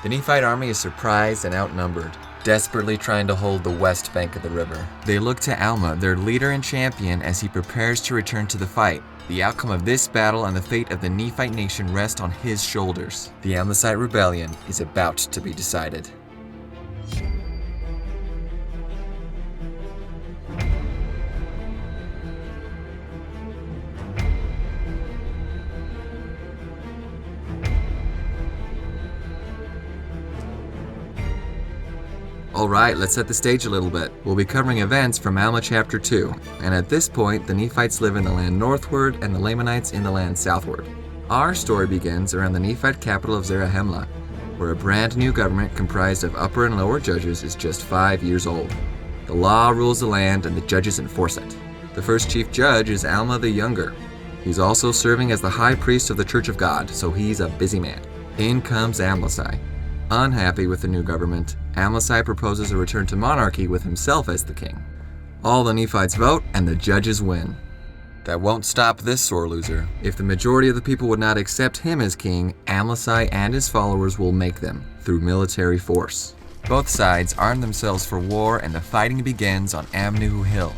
The Nephite army is surprised and outnumbered, desperately trying to hold the west bank of the river. They look to Alma, their leader and champion, as he prepares to return to the fight. The outcome of this battle and the fate of the Nephite nation rest on his shoulders. The Amlicite Rebellion is about to be decided. Alright, let's set the stage a little bit. We'll be covering events from Alma chapter 2, and at this point, the Nephites live in the land northward and the Lamanites in the land southward. Our story begins around the Nephite capital of Zarahemla, where a brand new government comprised of upper and lower judges is just 5 years old. The law rules the land and the judges enforce it. The first chief judge is Alma the Younger. He's also serving as the high priest of the Church of God, so he's a busy man. In comes Amasi. Unhappy with the new government, Amasi proposes a return to monarchy with himself as the king. All the Nephites vote, and the judges win. That won't stop this sore loser. If the majority of the people would not accept him as king, Amasi and his followers will make them, through military force. Both sides arm themselves for war, and the fighting begins on Amnihu Hill.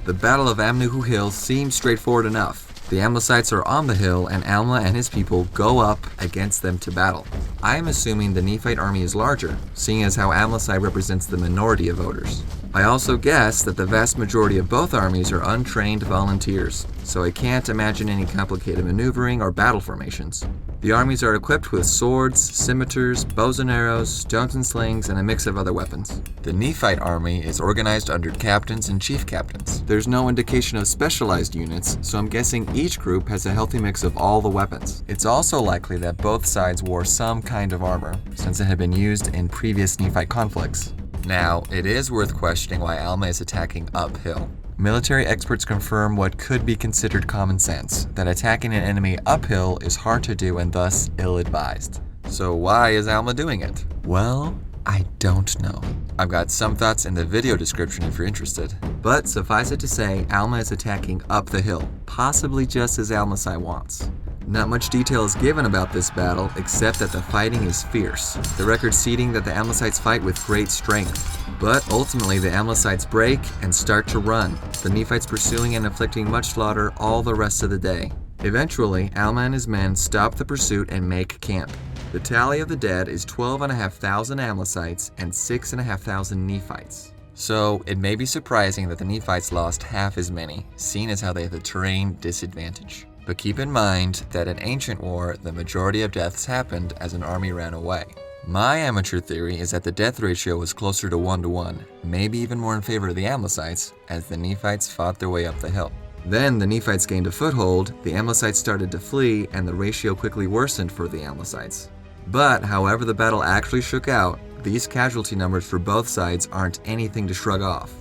The Battle of Amnihu Hill seems straightforward enough. The Amlicites are on the hill, and Alma and his people go up against them to battle. I am assuming the Nephite army is larger, seeing as how Amlicite represents the minority of voters. I also guess that the vast majority of both armies are untrained volunteers, so I can't imagine any complicated maneuvering or battle formations. The armies are equipped with swords, scimitars, bows and arrows, stones and slings, and a mix of other weapons. The Nephite army is organized under captains and chief captains. There's no indication of specialized units, so I'm guessing each group has a healthy mix of all the weapons. It's also likely that both sides wore some kind of armor, since it had been used in previous Nephite conflicts. Now, it is worth questioning why Alma is attacking uphill. Military experts confirm what could be considered common sense, that attacking an enemy uphill is hard to do and thus ill-advised. So why is Alma doing it? Well, I don't know. I've got some thoughts in the video description if you're interested. But suffice it to say, Alma is attacking up the hill, possibly just as Amasi wants. Not much detail is given about this battle, except that the fighting is fierce, the record citing that the Amlicites fight with great strength. But ultimately the Amlicites break and start to run, the Nephites pursuing and inflicting much slaughter all the rest of the day. Eventually, Alma and his men stop the pursuit and make camp. The tally of the dead is 12,500 Amlicites and 6,500 Nephites. So it may be surprising that the Nephites lost half as many, seeing as how they have the terrain disadvantage. But keep in mind that in ancient war, the majority of deaths happened as an army ran away. My amateur theory is that the death ratio was closer to 1-to-1, maybe even more in favor of the Amlicites, as the Nephites fought their way up the hill. Then the Nephites gained a foothold, the Amlicites started to flee, and the ratio quickly worsened for the Amlicites. But however the battle actually shook out, these casualty numbers for both sides aren't anything to shrug off.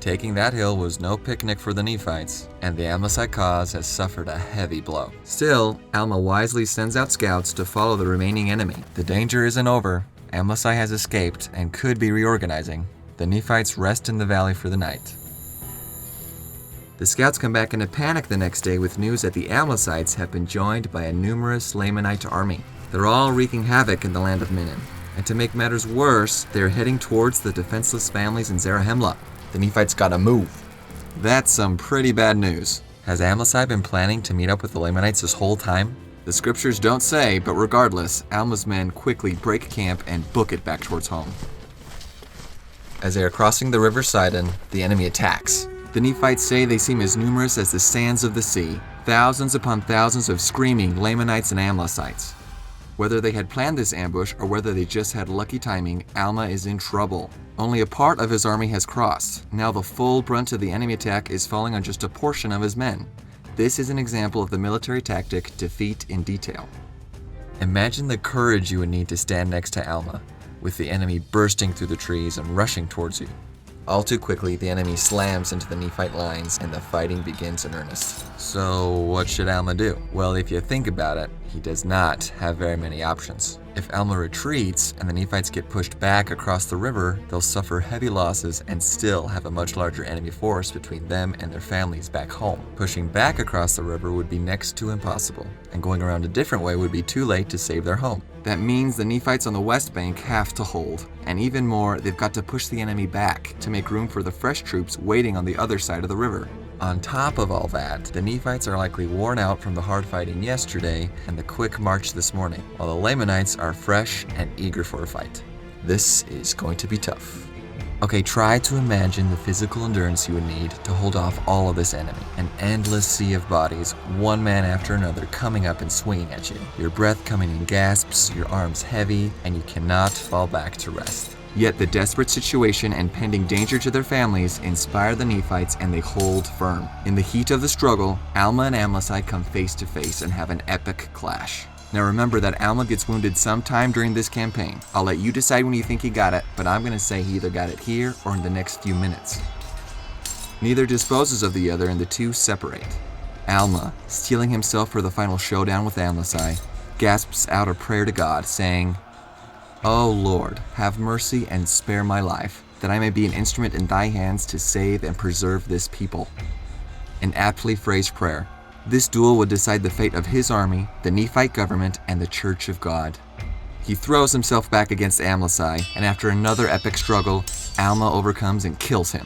Taking that hill was no picnic for the Nephites, and the Amlicite cause has suffered a heavy blow. Still, Alma wisely sends out scouts to follow the remaining enemy. The danger isn't over. Amasi has escaped and could be reorganizing. The Nephites rest in the valley for the night. The scouts come back in a panic the next day with news that the Amlicites have been joined by a numerous Lamanite army. They're all wreaking havoc in the land of Minim. And to make matters worse, they're heading towards the defenseless families in Zarahemla. The Nephites gotta move. That's some pretty bad news. Has Amasi been planning to meet up with the Lamanites this whole time? The scriptures don't say, but regardless, Alma's men quickly break camp and book it back towards home. As they are crossing the river Sidon, the enemy attacks. The Nephites say they seem as numerous as the sands of the sea, thousands upon thousands of screaming Lamanites and Amlicites. Whether they had planned this ambush or whether they just had lucky timing, Alma is in trouble. Only a part of his army has crossed. Now the full brunt of the enemy attack is falling on just a portion of his men. This is an example of the military tactic defeat in detail. Imagine the courage you would need to stand next to Alma, with the enemy bursting through the trees and rushing towards you. All too quickly, the enemy slams into the Nephite lines and the fighting begins in earnest. So what should Alma do? Well, if you think about it, he does not have very many options. If Alma retreats and the Nephites get pushed back across the river, they'll suffer heavy losses and still have a much larger enemy force between them and their families back home. Pushing back across the river would be next to impossible, and going around a different way would be too late to save their home. That means the Nephites on the west bank have to hold, and even more, they've got to push the enemy back to make room for the fresh troops waiting on the other side of the river. On top of all that, the Nephites are likely worn out from the hard fighting yesterday and the quick march this morning, while the Lamanites are fresh and eager for a fight. This is going to be tough. Okay, try to imagine the physical endurance you would need to hold off all of this enemy. An endless sea of bodies, one man after another coming up and swinging at you. Your breath coming in gasps, your arms heavy, and you cannot fall back to rest. Yet the desperate situation and pending danger to their families inspire the Nephites and they hold firm. In the heat of the struggle, Alma and Amlicite come face to face and have an epic clash. Now remember that Alma gets wounded sometime during this campaign. I'll let you decide when you think he got it, but I'm going to say he either got it here or in the next few minutes. Neither disposes of the other and the two separate. Alma, steeling himself for the final showdown with Amasi, gasps out a prayer to God, saying, "O Lord, have mercy and spare my life, that I may be an instrument in thy hands to save and preserve this people." An aptly phrased prayer. This duel would decide the fate of his army, the Nephite government, and the Church of God. He throws himself back against Amlicites, and after another epic struggle, Alma overcomes and kills him.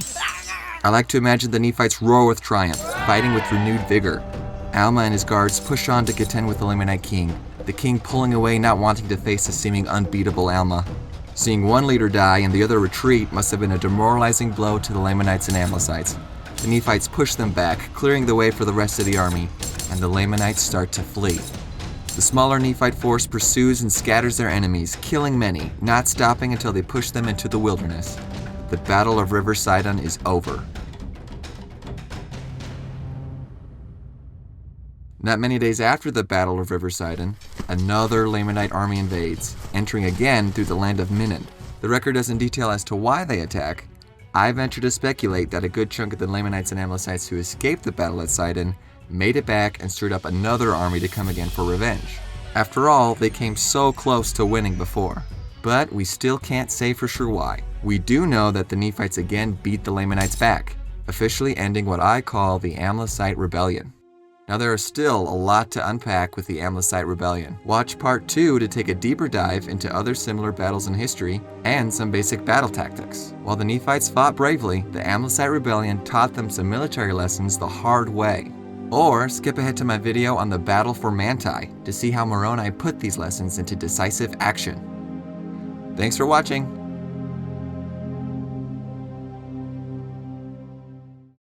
I like to imagine the Nephites roar with triumph, fighting with renewed vigor. Alma and his guards push on to contend with the Lamanite king, the king pulling away, not wanting to face the seeming unbeatable Alma. Seeing one leader die and the other retreat must have been a demoralizing blow to the Lamanites and Amlicites. The Nephites push them back, clearing the way for the rest of the army, and the Lamanites start to flee. The smaller Nephite force pursues and scatters their enemies, killing many, not stopping until they push them into the wilderness. The Battle of River Sidon is over. Not many days after the Battle of River Sidon, another Lamanite army invades, entering again through the land of Minon. The record doesn't detail as to why they attack. I venture to speculate that a good chunk of the Lamanites and Amlicites who escaped the battle at Sidon made it back and stirred up another army to come again for revenge. After all, they came so close to winning before. But we still can't say for sure why. We do know that the Nephites again beat the Lamanites back, officially ending what I call the Amlicite Rebellion. Now there is still a lot to unpack with the Amlicite Rebellion. Watch part 2 to take a deeper dive into other similar battles in history and some basic battle tactics. While the Nephites fought bravely, the Amlicite Rebellion taught them some military lessons the hard way. Or skip ahead to my video on the battle for Manti to see how Moroni put these lessons into decisive action. Thanks for watching.